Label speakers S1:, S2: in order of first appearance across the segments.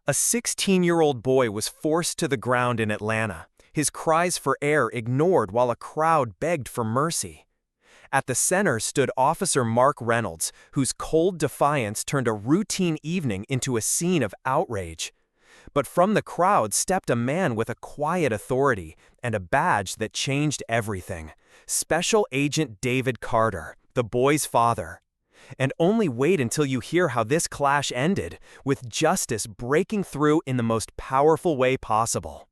S1: A 16-year-old boy was forced to the ground in Atlanta, his cries for air ignored while a crowd begged for mercy. At the center stood Officer Mark Reynolds, whose cold defiance turned a routine evening into a scene of outrage. But from the crowd stepped a man with a quiet authority and a badge that changed everything: Special Agent David Carter, the boy's father. And only wait until you hear how this clash ended, with justice breaking through in the most powerful way possible.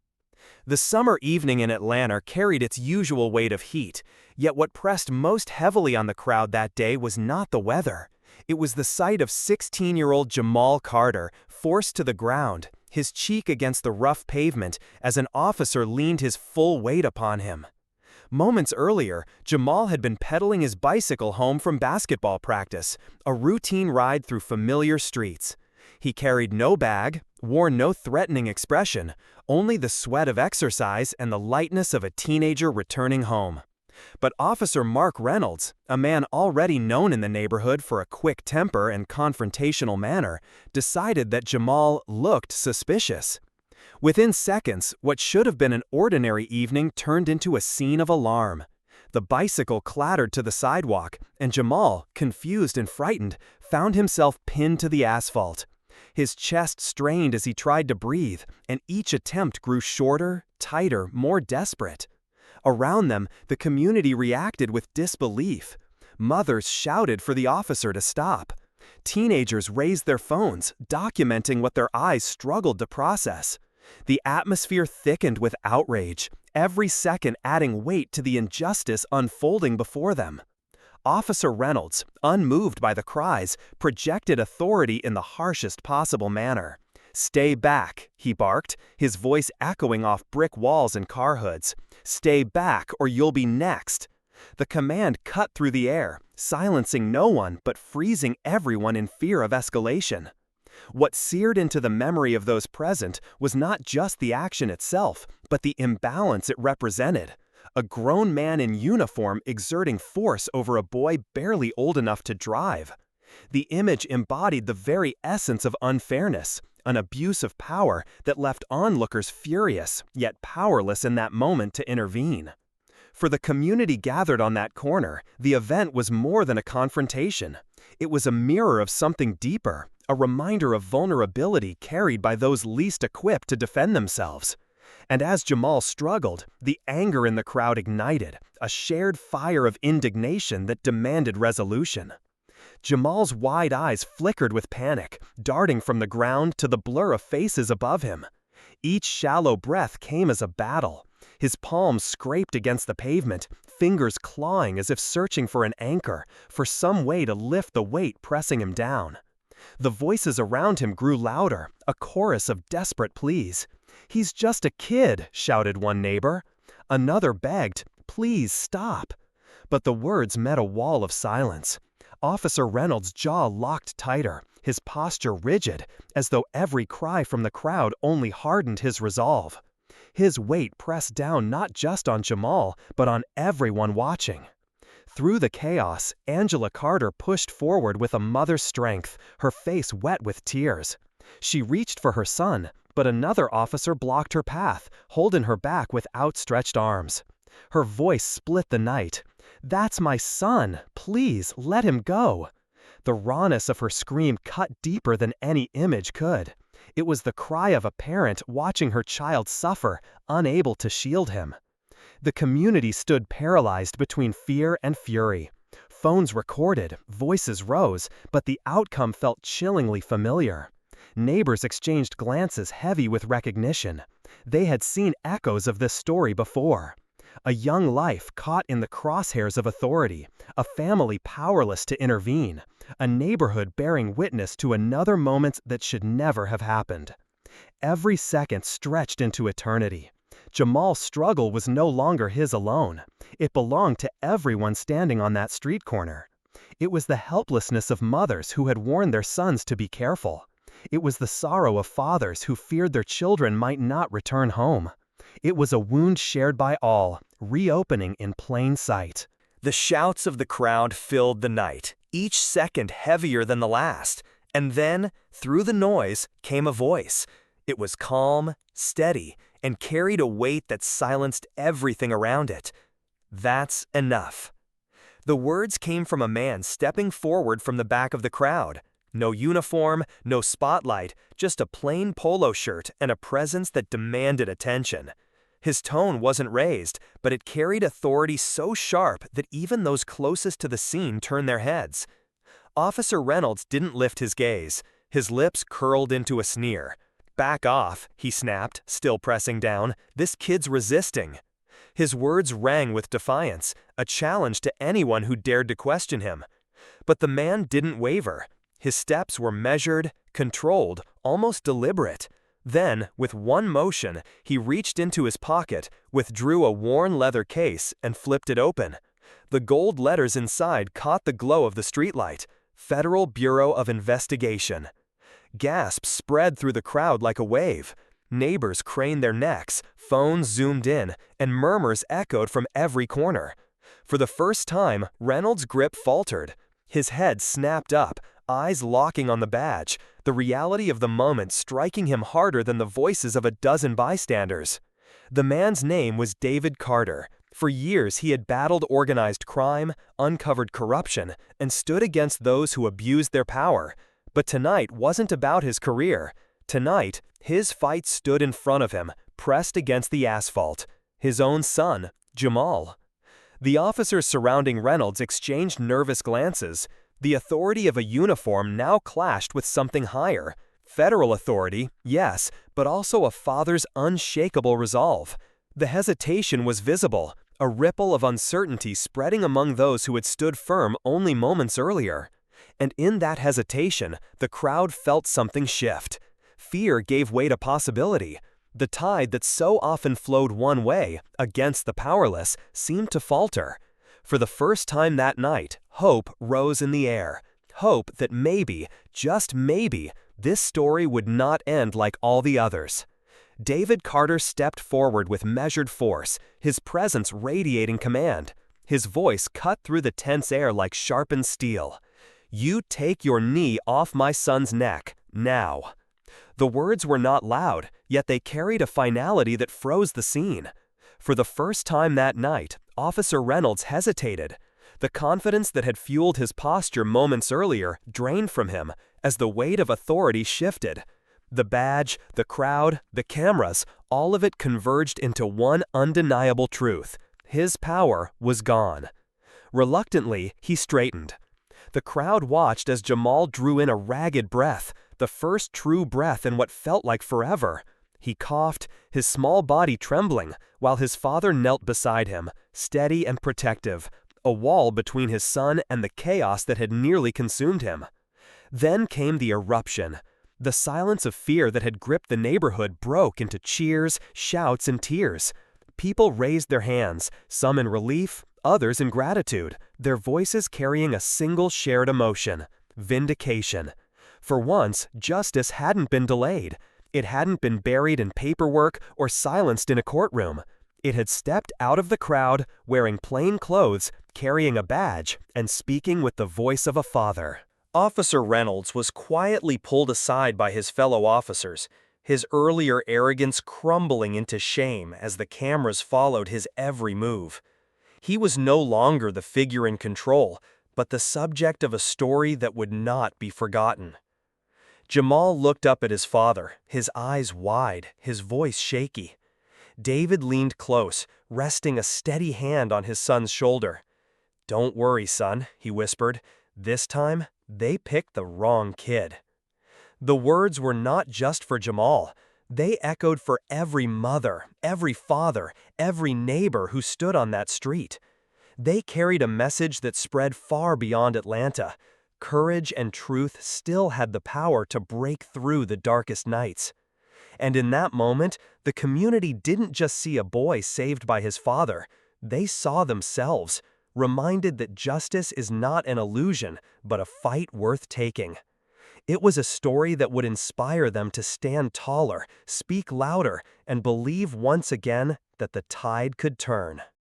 S1: The summer evening in Atlanta carried its usual weight of heat, yet what pressed most heavily on the crowd that day was not the weather. It was the sight of 16-year-old Jamal Carter forced to the ground, his cheek against the rough pavement as an officer leaned his full weight upon him. Moments earlier, Jamal had been pedaling his bicycle home from basketball practice, a routine ride through familiar streets. He carried no bag, wore no threatening expression, only the sweat of exercise and the lightness of a teenager returning home. But Officer Mark Reynolds, a man already known in the neighborhood for a quick temper and confrontational manner, decided that Jamal looked suspicious. Within seconds, what should have been an ordinary evening turned into a scene of alarm. The bicycle clattered to the sidewalk, and Jamal, confused and frightened, found himself pinned to the asphalt. His chest strained as he tried to breathe, and each attempt grew shorter, tighter, more desperate. Around them, the community reacted with disbelief. Mothers shouted for the officer to stop. Teenagers raised their phones, documenting what their eyes struggled to process. The atmosphere thickened with outrage, every second adding weight to the injustice unfolding before them. Officer Reynolds, unmoved by the cries, projected authority in the harshest possible manner. "Stay back," he barked, his voice echoing off brick walls and car hoods. "Stay back or you'll be next." The command cut through the air, silencing no one but freezing everyone in fear of escalation. What seared into the memory of those present was not just the action itself, but the imbalance it represented. A grown man in uniform exerting force over a boy barely old enough to drive. The image embodied the very essence of unfairness, an abuse of power that left onlookers furious, yet powerless in that moment to intervene. For the community gathered on that corner, the event was more than a confrontation. It was a mirror of something deeper, a reminder of vulnerability carried by those least equipped to defend themselves. And as Jamal struggled, the anger in the crowd ignited, a shared fire of indignation that demanded resolution. Jamal's wide eyes flickered with panic, darting from the ground to the blur of faces above him. Each shallow breath came as a battle. His palms scraped against the pavement, fingers clawing as if searching for an anchor, for some way to lift the weight pressing him down. The voices around him grew louder, a chorus of desperate pleas. "He's just a kid," shouted one neighbor. Another begged, "Please stop." But the words met a wall of silence. Officer Reynolds' jaw locked tighter, his posture rigid, as though every cry from the crowd only hardened his resolve. His weight pressed down not just on Jamal, but on everyone watching. Through the chaos, Angela Carter pushed forward with a mother's strength, her face wet with tears. She reached for her son, but another officer blocked her path, holding her back with outstretched arms. Her voice split the night. "That's my son. Please, let him go." The rawness of her scream cut deeper than any image could. It was the cry of a parent watching her child suffer, unable to shield him. The community stood paralyzed between fear and fury. Phones recorded, voices rose, but the outcome felt chillingly familiar. Neighbors exchanged glances heavy with recognition. They had seen echoes of this story before. A young life caught in the crosshairs of authority, a family powerless to intervene, a neighborhood bearing witness to another moment that should never have happened. Every second stretched into eternity. Jamal's struggle was no longer his alone. It belonged to everyone standing on that street corner. It was the helplessness of mothers who had warned their sons to be careful. It was the sorrow of fathers who feared their children might not return home. It was a wound shared by all, reopening in plain sight. The shouts of the crowd filled the night, each second heavier than the last. And then, through the noise, came a voice, It was calm, steady, and carried a weight that silenced everything around it. "That's enough." The words came from a man stepping forward from the back of the crowd. No uniform, no spotlight, just a plain polo shirt and a presence that demanded attention. His tone wasn't raised, but it carried authority so sharp that even those closest to the scene turned their heads. Officer Reynolds didn't lift his gaze. His lips curled into a sneer. "Back off," he snapped, still pressing down. "This kid's resisting." His words rang with defiance, a challenge to anyone who dared to question him. But the man didn't waver. His steps were measured, controlled, almost deliberate. Then, with one motion, he reached into his pocket, withdrew a worn leather case, and flipped it open. The gold letters inside caught the glow of the streetlight. Federal Bureau of Investigation. Gasps spread through the crowd like a wave. Neighbors craned their necks, phones zoomed in, and murmurs echoed from every corner. For the first time, Reynolds' grip faltered. His head snapped up, eyes locking on the badge, the reality of the moment striking him harder than the voices of a dozen bystanders. The man's name was David Carter. For years he had battled organized crime, uncovered corruption, and stood against those who abused their power. But tonight wasn't about his career. Tonight, his fight stood in front of him, pressed against the asphalt. His own son, Jamal. The officers surrounding Reynolds exchanged nervous glances. The authority of a uniform now clashed with something higher. Federal authority, yes, but also a father's unshakable resolve. The hesitation was visible, a ripple of uncertainty spreading among those who had stood firm only moments earlier. And in that hesitation, the crowd felt something shift. Fear gave way to possibility. The tide that so often flowed one way, against the powerless, seemed to falter. For the first time that night, hope rose in the air. Hope that maybe, just maybe, this story would not end like all the others. David Carter stepped forward with measured force, his presence radiating command. His voice cut through the tense air like sharpened steel. "You take your knee off my son's neck, now." The words were not loud, yet they carried a finality that froze the scene. For the first time that night, Officer Reynolds hesitated. The confidence that had fueled his posture moments earlier drained from him as the weight of authority shifted. The badge, the crowd, the cameras, all of it converged into one undeniable truth. His power was gone. Reluctantly, he straightened. The crowd watched as Jamal drew in a ragged breath, the first true breath in what felt like forever. He coughed, his small body trembling, while his father knelt beside him, steady and protective, a wall between his son and the chaos that had nearly consumed him. Then came the eruption. The silence of fear that had gripped the neighborhood broke into cheers, shouts, and tears. People raised their hands, some in relief, others in gratitude, their voices carrying a single shared emotion: vindication. For once, justice hadn't been delayed. It hadn't been buried in paperwork or silenced in a courtroom. It had stepped out of the crowd, wearing plain clothes, carrying a badge, and speaking with the voice of a father. Officer Reynolds was quietly pulled aside by his fellow officers, his earlier arrogance crumbling into shame as the cameras followed his every move. He was no longer the figure in control, but the subject of a story that would not be forgotten. Jamal looked up at his father, his eyes wide, his voice shaky. David leaned close, resting a steady hand on his son's shoulder. "Don't worry, son," he whispered. "This time, they picked the wrong kid." The words were not just for Jamal. They echoed for every mother, every father, every neighbor who stood on that street. They carried a message that spread far beyond Atlanta. Courage and truth still had the power to break through the darkest nights. And in that moment, the community didn't just see a boy saved by his father. They saw themselves, reminded that justice is not an illusion, but a fight worth taking. It was a story that would inspire them to stand taller, speak louder, and believe once again that the tide could turn.